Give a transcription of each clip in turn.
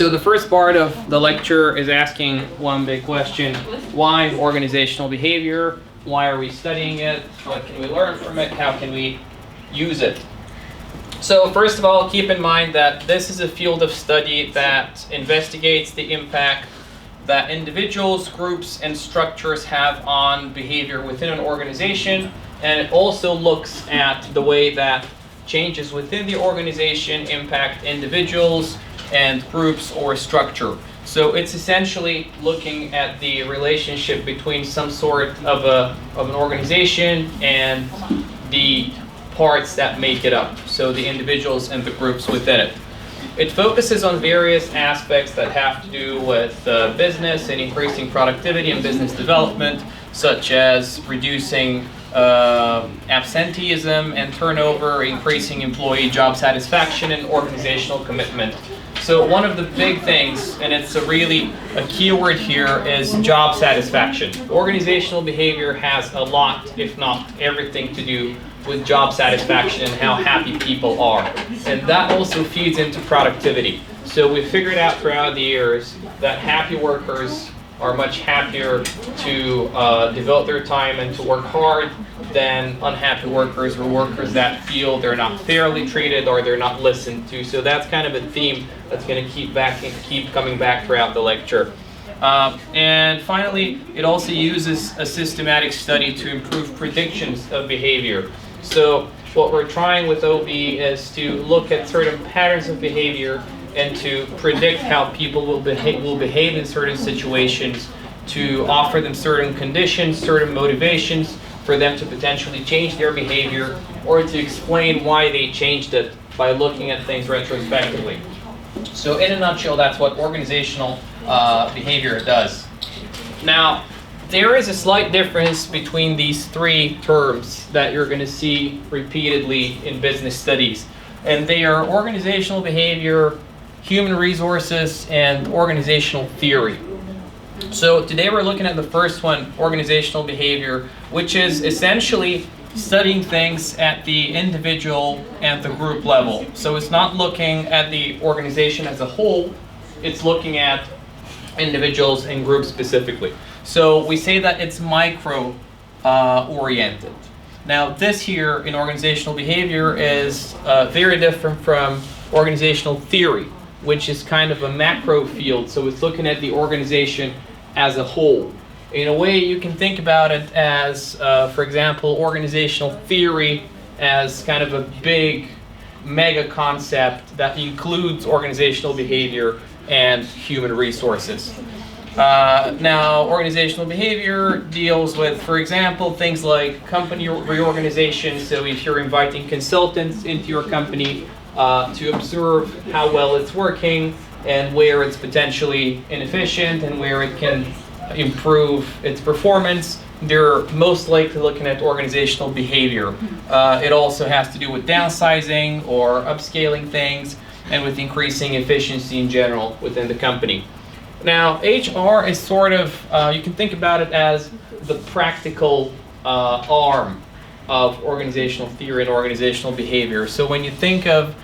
So the first part of the lecture is asking one big question: why organizational behavior? Why are we studying it? What can we learn from it? How can we use it? So first of all, keep in mind that this is a field of study that investigates the impact that individuals, groups, and structures have on behavior within an organization, and it also looks at the way that changes within the organization impact individuals and groups or structure. So it's essentially looking at the relationship between some sort of an organization and the parts that make it up, so the individuals and the groups within it. It focuses on various aspects that have to do with business and increasing productivity and business development, such as reducing absenteeism and turnover, increasing employee job satisfaction, and organizational commitment. So one of the big things, and it's a key word here, is job satisfaction. Organizational behavior has a lot, if not everything, to do with job satisfaction and how happy people are. And that also feeds into productivity. So we figured out throughout the years that happy workers are much happier to devote their time and to work hard than unhappy workers or workers that feel they're not fairly treated or they're not listened to. So that's kind of a theme that's going to keep coming back throughout the lecture. And finally, it also uses a systematic study to improve predictions of behavior. So what we're trying with OB is to look at certain patterns of behavior and to predict how people will behave in certain situations, to offer them certain conditions, certain motivations for them to potentially change their behavior, or to explain why they changed it by looking at things retrospectively. So in a nutshell, that's what organizational behavior does. Now, there is a slight difference between these three terms that you're going to see repeatedly in business studies. And they are organizational behavior, human resources, and organizational theory. So today we're looking at the first one, organizational behavior, which is essentially studying things at the individual and the group level. So it's not looking at the organization as a whole, it's looking at individuals and groups specifically. So we say that it's micro oriented. Now this here in organizational behavior is very different from organizational theory, which is kind of a macro field. So it's looking at the organization as a whole. In a way, you can think about it as, for example, organizational theory as kind of a big mega concept that includes organizational behavior and human resources. Now, organizational behavior deals with, for example, things like company reorganization. So if you're inviting consultants into your company to observe how well it's working and where it's potentially inefficient and where it can improve its performance, they're most likely looking at organizational behavior. It also has to do with downsizing or upscaling things and with increasing efficiency in general within the company. Now, HR is sort of, you can think about it as the practical arm of organizational theory and organizational behavior. So when you think of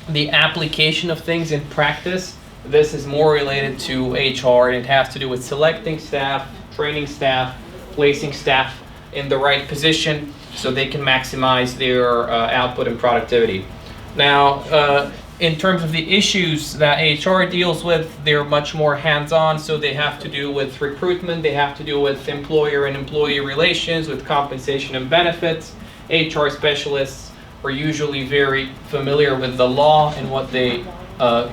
the application of things in practice, this is more related to HR, and it has to do with selecting staff, training staff, placing staff in the right position so they can maximize their output and productivity. Now, in terms of the issues that HR deals with, they're much more hands-on, so they have to do with recruitment, they have to do with employer and employee relations, with compensation and benefits. HR specialists are usually very familiar with the law and what they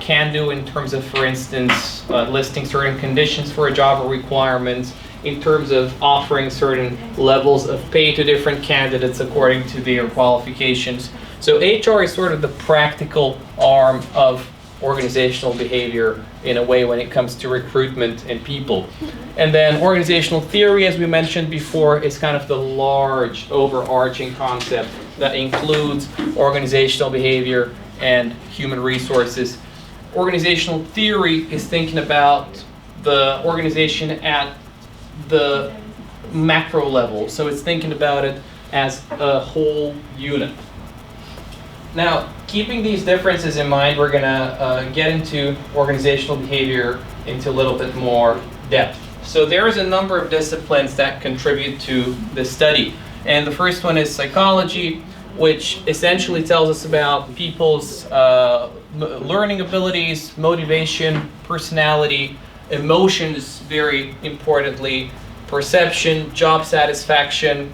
can do in terms of, for instance, listing certain conditions for a job or requirements, in terms of offering certain levels of pay to different candidates according to their qualifications. So HR is sort of the practical arm of organizational behavior in a way when it comes to recruitment and people. And then organizational theory, as we mentioned before, is kind of the large overarching concept that includes organizational behavior and human resources. Organizational theory is thinking about the organization at the macro level. So it's thinking about it as a whole unit. Now, keeping these differences in mind, we're going to get into organizational behavior into a little bit more depth. So there's a number of disciplines that contribute to this study. And the first one is psychology, which essentially tells us about people's learning abilities, motivation, personality, emotions, very importantly, perception, job satisfaction,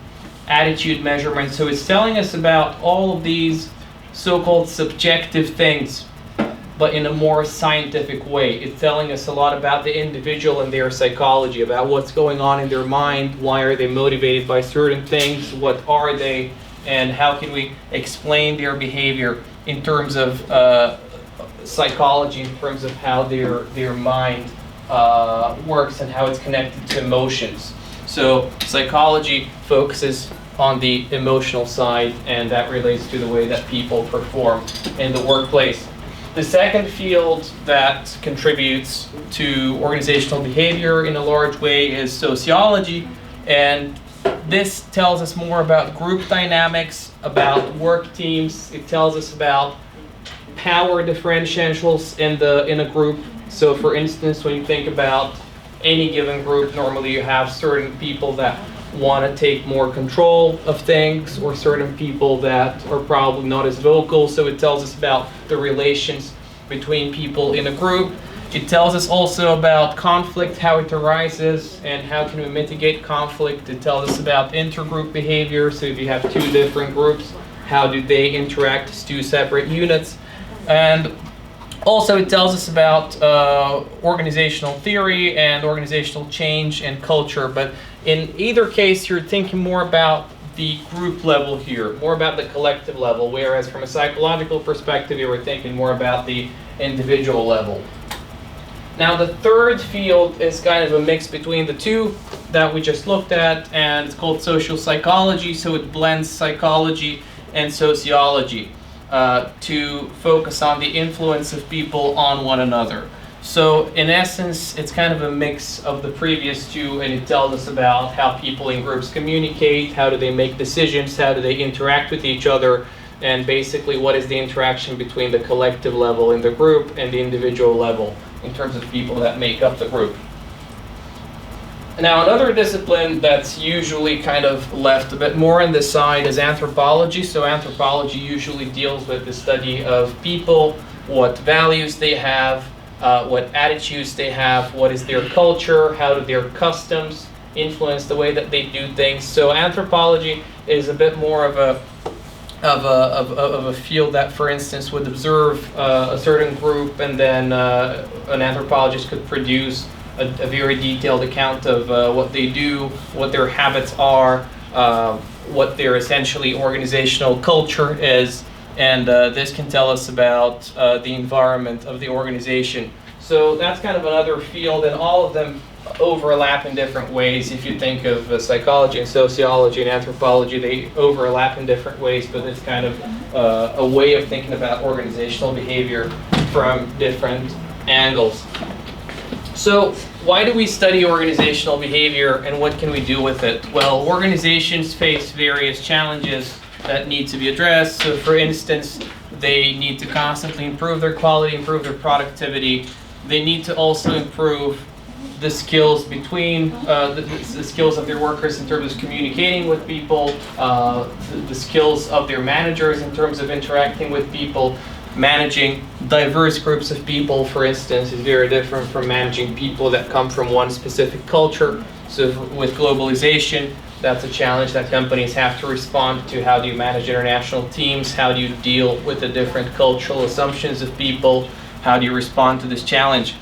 attitude measurement. So it's telling us about all of these so-called subjective things, but in a more scientific way. It's telling us a lot about the individual and their psychology, about what's going on in their mind, why are they motivated by certain things, what are they, and how can we explain their behavior in terms of psychology, in terms of how their mind works and how it's connected to emotions. So psychology focuses on the emotional side, and that relates to the way that people perform in the workplace. The second field that contributes to organizational behavior in a large way is sociology, and this tells us more about group dynamics, about work teams. It tells us about power differentials in a group. So for instance, when you think about any given group, normally you have certain people that want to take more control of things, or certain people that are probably not as vocal. So it tells us about the relations between people in a group. It tells us also about conflict, how it arises, and how can we mitigate conflict. It tells us about intergroup behavior. So if you have two different groups, how do they interact as two separate units? And also it tells us about organizational theory and organizational change and culture. But in either case, you're thinking more about the group level here, more about the collective level, whereas from a psychological perspective, you were thinking more about the individual level. Now the third field is kind of a mix between the two that we just looked at, and it's called social psychology. So it blends psychology and sociology to focus on the influence of people on one another. So in essence, it's kind of a mix of the previous two, and it tells us about how people in groups communicate, how do they make decisions, how do they interact with each other, and basically what is the interaction between the collective level in the group and the individual level in terms of people that make up the group. Now another discipline that's usually kind of left a bit more on this side is anthropology. So anthropology usually deals with the study of people, what values they have, what attitudes they have, what is their culture, how do their customs influence the way that they do things. So anthropology is a bit more of a field that, for instance, would observe a certain group, and then an anthropologist could produce a very detailed account of what they do, what their habits are, what their essentially organizational culture is, and this can tell us about the environment of the organization. So that's kind of another field, and all of them overlap in different ways. If you think of psychology and sociology and anthropology, they overlap in different ways, but it's kind of a way of thinking about organizational behavior from different angles. So why do we study organizational behavior, and what can we do with it? Well, organizations face various challenges that need to be addressed. So for instance, they need to constantly improve their quality, improve their productivity. They need to also improve the skills between the skills of their workers in terms of communicating with people, the skills of their managers in terms of interacting with people. Managing diverse groups of people, for instance, is very different from managing people that come from one specific culture. So with globalization, that's a challenge that companies have to respond to. How do you manage international teams? How do you deal with the different cultural assumptions of people? How do you respond to this challenge?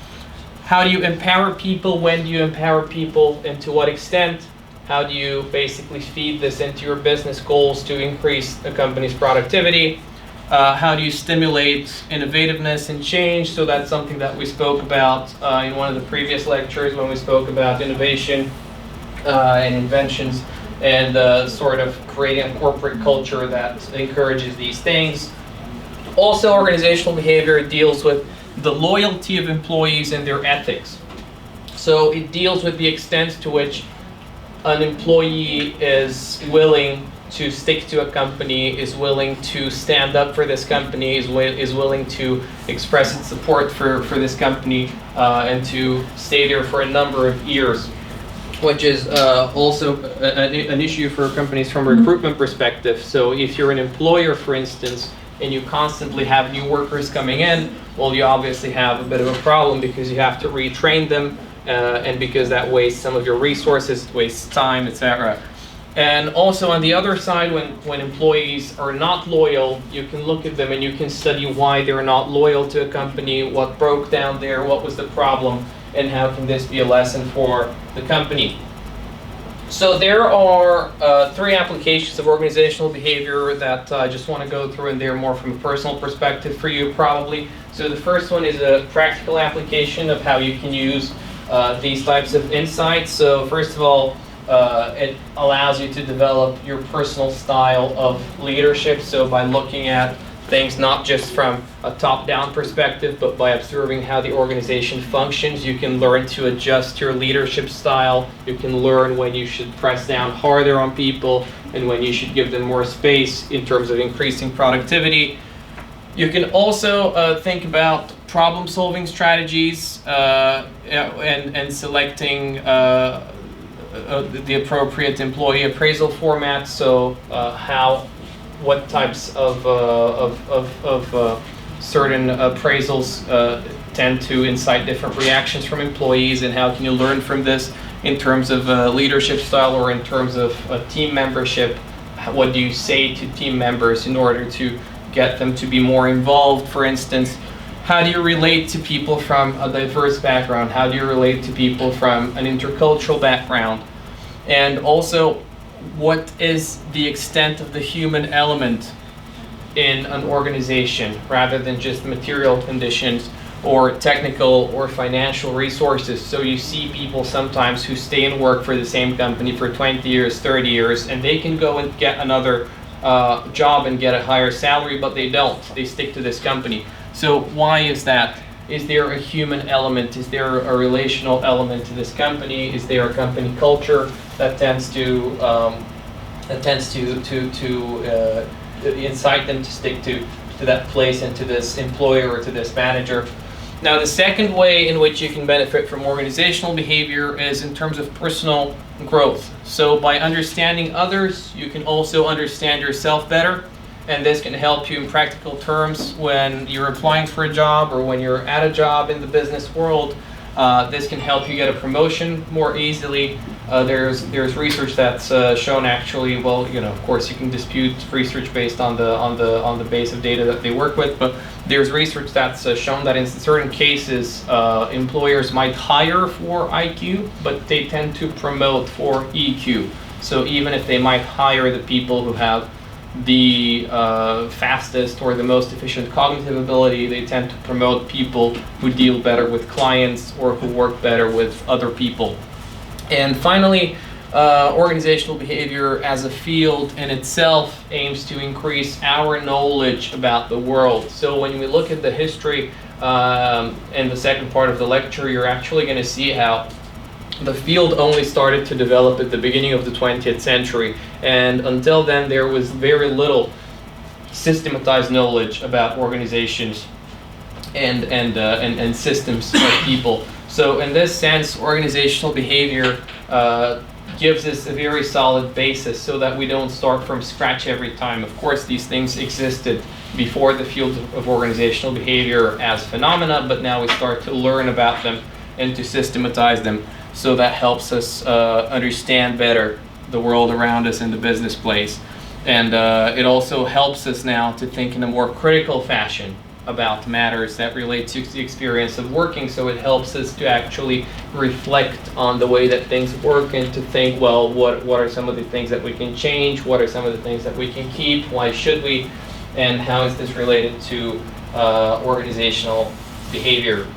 How do you empower people? When do you empower people, and to what extent? How do you basically feed this into your business goals to increase a company's productivity? How do you stimulate innovativeness and change? So that's something that we spoke about in one of the previous lectures when we spoke about innovation and inventions, and sort of creating a corporate culture that encourages these things. Also, organizational behavior deals with the loyalty of employees and their ethics. So it deals with the extent to which an employee is willing to stick to a company, is willing to stand up for this company, is willing to express its support for this company, and to stay there for a number of years, which is also an issue for companies from a recruitment perspective. So if you're an employer, for instance, and you constantly have new workers coming in, well, you obviously have a bit of a problem because you have to retrain them, and because that wastes some of your resources, wastes time, etc. And also on the other side, when employees are not loyal, you can look at them and you can study why they're not loyal to a company, what broke down there, what was the problem, and how can this be a lesson for the company. So there are 3 applications of organizational behavior that I just want to go through, and they're more from a personal perspective for you probably. So the first one is a practical application of how you can use these types of insights. So first of all, it allows you to develop your personal style of leadership. So by looking at things not just from a top-down perspective, but by observing how the organization functions, you can learn to adjust your leadership style. You can learn when you should press down harder on people and when you should give them more space in terms of increasing productivity. You can also think about problem-solving strategies and selecting the appropriate employee appraisal format. So what types of certain appraisals tend to incite different reactions from employees, and how can you learn from this in terms of leadership style or in terms of team membership? What do you say to team members in order to get them to be more involved, for instance? How do you relate to people from a diverse background? How do you relate to people from an intercultural background? And also, what is the extent of the human element in an organization, rather than just material conditions or technical or financial resources? So you see people sometimes who stay and work for the same company for 20 years, 30 years, and they can go and get another job and get a higher salary, but they don't. They stick to this company. So why is that? Is there a human element? Is there a relational element to this company? Is there a company culture that tends to incite them to stick to that place and to this employer or to this manager? Now, the second way in which you can benefit from organizational behavior is in terms of personal growth. So by understanding others, you can also understand yourself better. And this can help you in practical terms when you're applying for a job or when you're at a job in the business world. This can help you get a promotion more easily. There's research that's shown actually. Well, of course, you can dispute research based on the base of data that they work with, but there's research that's shown that in certain cases, employers might hire for IQ, but they tend to promote for EQ. So even if they might hire the people who have the fastest or the most efficient cognitive ability, they tend to promote people who deal better with clients or who work better with other people. And finally, organizational behavior as a field in itself aims to increase our knowledge about the world. So when we look at the history in the second part of the lecture, you're actually going to see how the field only started to develop at the beginning of the 20th century, and until then there was very little systematized knowledge about organizations and systems of people. So in this sense, organizational behavior gives us a very solid basis so that we don't start from scratch every time. Of course, these things existed before the field of organizational behavior as phenomena, but now we start to learn about them and to systematize them. So that helps us understand better the world around us in the business place. And it also helps us now to think in a more critical fashion about matters that relate to the experience of working. So it helps us to actually reflect on the way that things work and to think, well, what are some of the things that we can change? What are some of the things that we can keep? Why should we? And how is this related to organizational behavior?